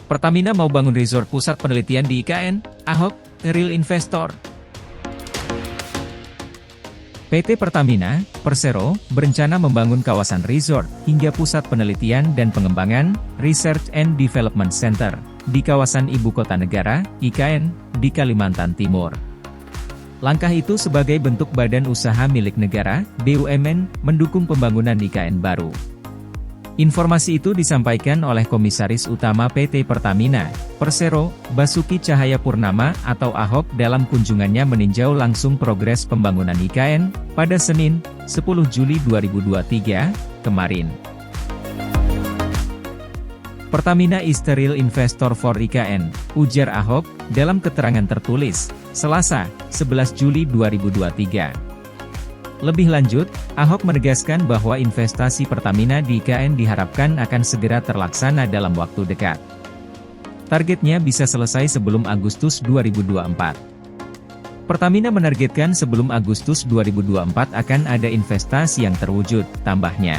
Pertamina mau bangun resort pusat penelitian di IKN, Ahok, real investor. PT Pertamina, Persero, berencana membangun kawasan resort, hingga pusat penelitian dan pengembangan, Research and Development Center, di kawasan Ibu Kota Negara, IKN, di Kalimantan Timur. Langkah itu sebagai bentuk badan usaha milik negara, BUMN, mendukung pembangunan IKN baru. Informasi itu disampaikan oleh Komisaris Utama PT Pertamina, Persero, Basuki Cahayapurnama atau Ahok dalam kunjungannya meninjau langsung progres pembangunan IKN, pada Senin, 10 Juli 2023, kemarin. Pertamina is the real investor for IKN, ujar Ahok, dalam keterangan tertulis, Selasa, 11 Juli 2023. Lebih lanjut, Ahok menegaskan bahwa investasi Pertamina di IKN diharapkan akan segera terlaksana dalam waktu dekat. Targetnya bisa selesai sebelum Agustus 2024. Pertamina menargetkan sebelum Agustus 2024 akan ada investasi yang terwujud, tambahnya.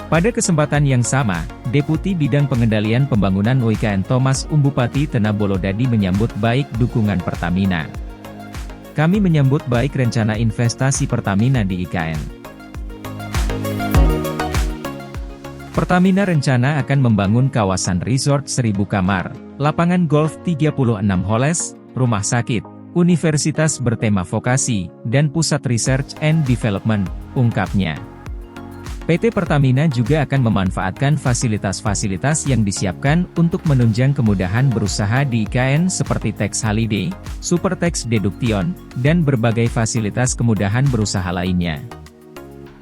Pada kesempatan yang sama, Deputi Bidang Pengendalian Pembangunan IKN Thomas Umbupati Tenabolodadi menyambut baik dukungan Pertamina. Kami menyambut baik rencana investasi Pertamina di IKN. Pertamina rencana akan membangun kawasan resort 1000 kamar, lapangan golf 36 holes, rumah sakit, universitas bertema vokasi, dan pusat research and development, ungkapnya. PT Pertamina juga akan memanfaatkan fasilitas-fasilitas yang disiapkan untuk menunjang kemudahan berusaha di IKN seperti tax holiday, super tax deduction, dan berbagai fasilitas kemudahan berusaha lainnya.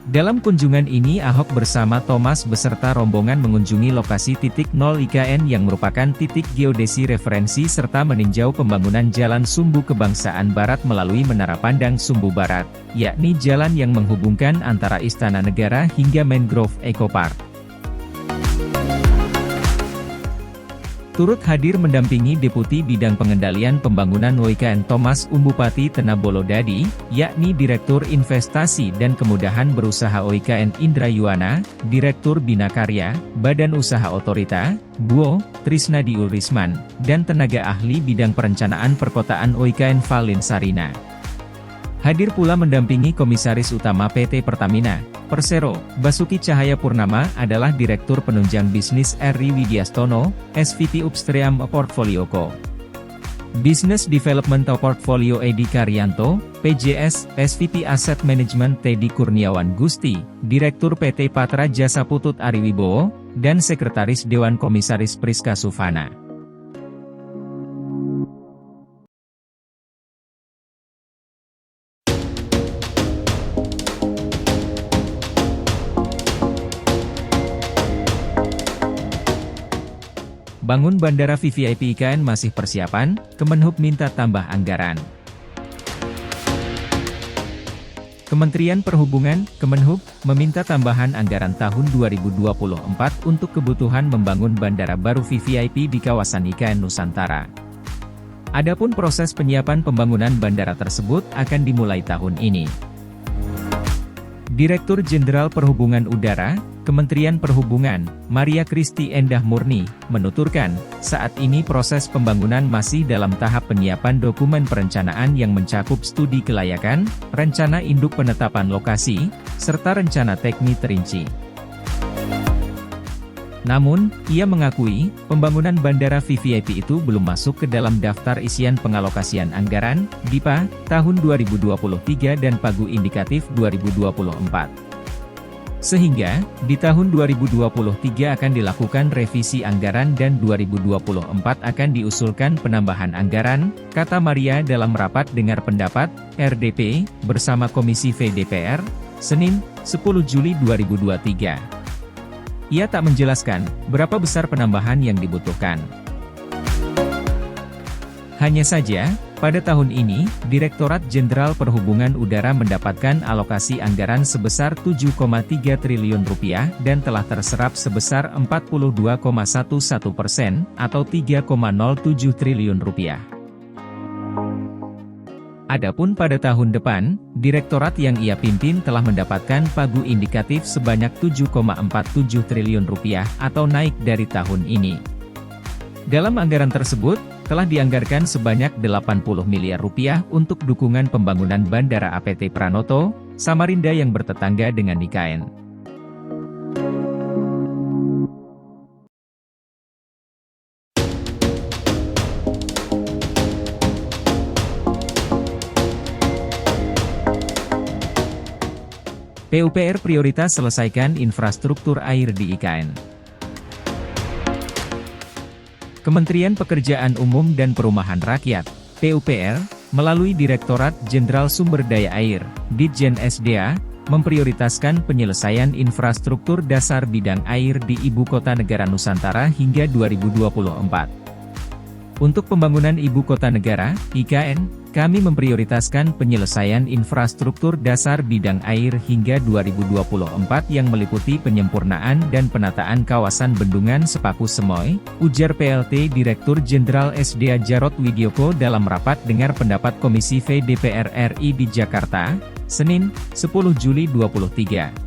Dalam kunjungan ini Ahok bersama Thomas beserta rombongan mengunjungi lokasi titik nol IKN yang merupakan titik geodesi referensi serta meninjau pembangunan Jalan Sumbu Kebangsaan Barat melalui Menara Pandang Sumbu Barat, yakni jalan yang menghubungkan antara Istana Negara hingga Mangrove Eco Park. Turut hadir mendampingi Deputi Bidang Pengendalian Pembangunan IKN Thomas Umbupati Tenabolodadi, yakni Direktur Investasi dan Kemudahan Berusaha IKN Indra Yuwana, Direktur Bina Karya, Badan Usaha Otorita, BUO, Trisnadi Ulrisman, dan tenaga ahli bidang perencanaan perkotaan IKN Valin Sarina. Hadir pula mendampingi Komisaris Utama PT Pertamina, Persero, Basuki Cahayapurnama adalah Direktur Penunjang Bisnis Eri Widyastono, SVP Upstream Portfolio Co. Business Development Portfolio Edi Karyanto, PJS, SVP Asset Management Teddy Kurniawan Gusti, Direktur PT Patra Jasa Putut Ari Wibowo, dan Sekretaris Dewan Komisaris Priska Sufana. Bangun Bandara VVIP IKN masih persiapan, Kemenhub minta tambah anggaran. Kementerian Perhubungan, Kemenhub, meminta tambahan anggaran tahun 2024 untuk kebutuhan membangun bandara baru VVIP di kawasan IKN Nusantara. Adapun proses penyiapan pembangunan bandara tersebut akan dimulai tahun ini. Direktur Jenderal Perhubungan Udara, Kementerian Perhubungan, Maria Kristi Endah Murni, menuturkan, saat ini proses pembangunan masih dalam tahap penyiapan dokumen perencanaan yang mencakup studi kelayakan, rencana induk penetapan lokasi, serta rencana teknis terinci. Namun, ia mengakui, pembangunan bandara VVIP itu belum masuk ke dalam daftar isian pengalokasian anggaran, DIPA, tahun 2023 dan pagu indikatif 2024. Sehingga, di tahun 2023 akan dilakukan revisi anggaran dan 2024 akan diusulkan penambahan anggaran, kata Maria dalam rapat dengar pendapat, RDP, bersama Komisi V DPR, Senin, 10 Juli 2023. Ia tak menjelaskan, berapa besar penambahan yang dibutuhkan. Hanya saja, pada tahun ini, Direktorat Jenderal Perhubungan Udara mendapatkan alokasi anggaran sebesar Rp7,3 triliun dan telah terserap sebesar 42,11% atau Rp3,07 triliun. Adapun pada tahun depan, direktorat yang ia pimpin telah mendapatkan pagu indikatif sebanyak Rp7,47 triliun atau naik dari tahun ini. Dalam anggaran tersebut, telah dianggarkan sebanyak 80 miliar rupiah untuk dukungan pembangunan Bandara APT Pranoto, Samarinda yang bertetangga dengan IKN. PUPR prioritas selesaikan infrastruktur air di IKN. Kementerian Pekerjaan Umum dan Perumahan Rakyat, PUPR, melalui Direktorat Jenderal Sumber Daya Air, Ditjen SDA, memprioritaskan penyelesaian infrastruktur dasar bidang air di Ibu Kota Negara Nusantara hingga 2024. Untuk pembangunan Ibu Kota Negara, IKN, kami memprioritaskan penyelesaian infrastruktur dasar bidang air hingga 2024 yang meliputi penyempurnaan dan penataan kawasan Bendungan Sepaku Semoy, ujar PLT Direktur Jenderal SDA Djarot Widyoko dalam rapat dengar pendapat Komisi V DPR RI di Jakarta, Senin, 10 Juli 2023.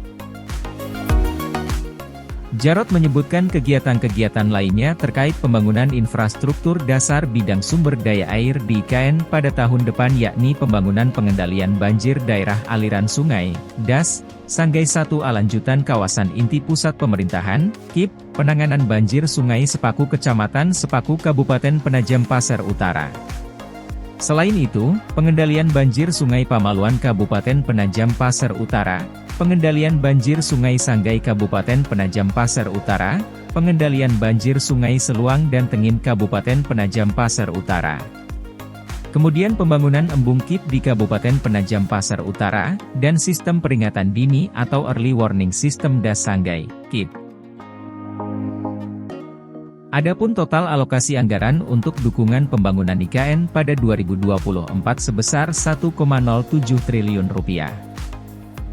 Djarot menyebutkan kegiatan-kegiatan lainnya terkait pembangunan infrastruktur dasar bidang sumber daya air di IKN pada tahun depan yakni pembangunan pengendalian banjir daerah aliran sungai, DAS, Sanggai 1 lanjutan kawasan inti pusat pemerintahan, KIP, penanganan banjir Sungai Sepaku Kecamatan Sepaku Kabupaten Penajam Pasir Utara. Selain itu, pengendalian banjir Sungai Pamaluan Kabupaten Penajam Pasir Utara, pengendalian banjir Sungai Sanggai Kabupaten Penajam Pasir Utara, pengendalian banjir Sungai Seluang dan Tengin Kabupaten Penajam Pasir Utara. Kemudian pembangunan embung KIP di Kabupaten Penajam Pasir Utara, dan sistem peringatan dini atau Early Warning System DAS Sanggai, KIP. Adapun total alokasi anggaran untuk dukungan pembangunan IKN pada 2024 sebesar 1,07 triliun rupiah.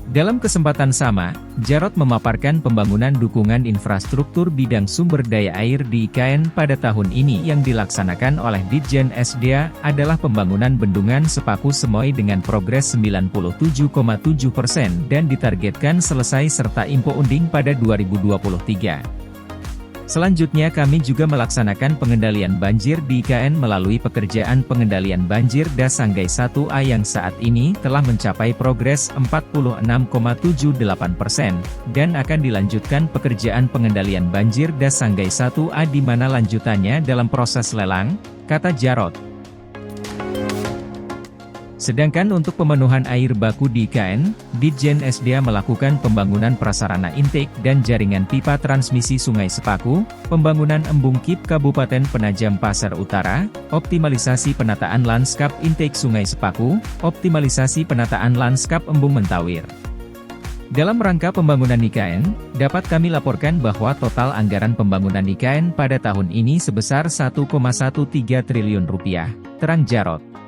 Dalam kesempatan sama, Djarot memaparkan pembangunan dukungan infrastruktur bidang sumber daya air di IKN pada tahun ini yang dilaksanakan oleh Ditjen SDA adalah pembangunan Bendungan Sepaku Semoy dengan progres 97,7% dan ditargetkan selesai serta impo unding pada 2023. Selanjutnya kami juga melaksanakan pengendalian banjir di IKN melalui pekerjaan pengendalian banjir DAS Sanggai 1A yang saat ini telah mencapai progres 46,78% dan akan dilanjutkan pekerjaan pengendalian banjir DAS Sanggai 1A di mana lanjutannya dalam proses lelang, kata Djarot. Sedangkan untuk pemenuhan air baku di IKN, Ditjen SDA melakukan pembangunan prasarana intake dan jaringan pipa transmisi Sungai Sepaku, pembangunan embung KIP Kabupaten Penajam Pasir Utara, optimalisasi penataan lanskap intake Sungai Sepaku, optimalisasi penataan lanskap embung Mentawir. Dalam rangka pembangunan IKN, dapat kami laporkan bahwa total anggaran pembangunan IKN pada tahun ini sebesar 1,13 triliun rupiah, terang Djarot.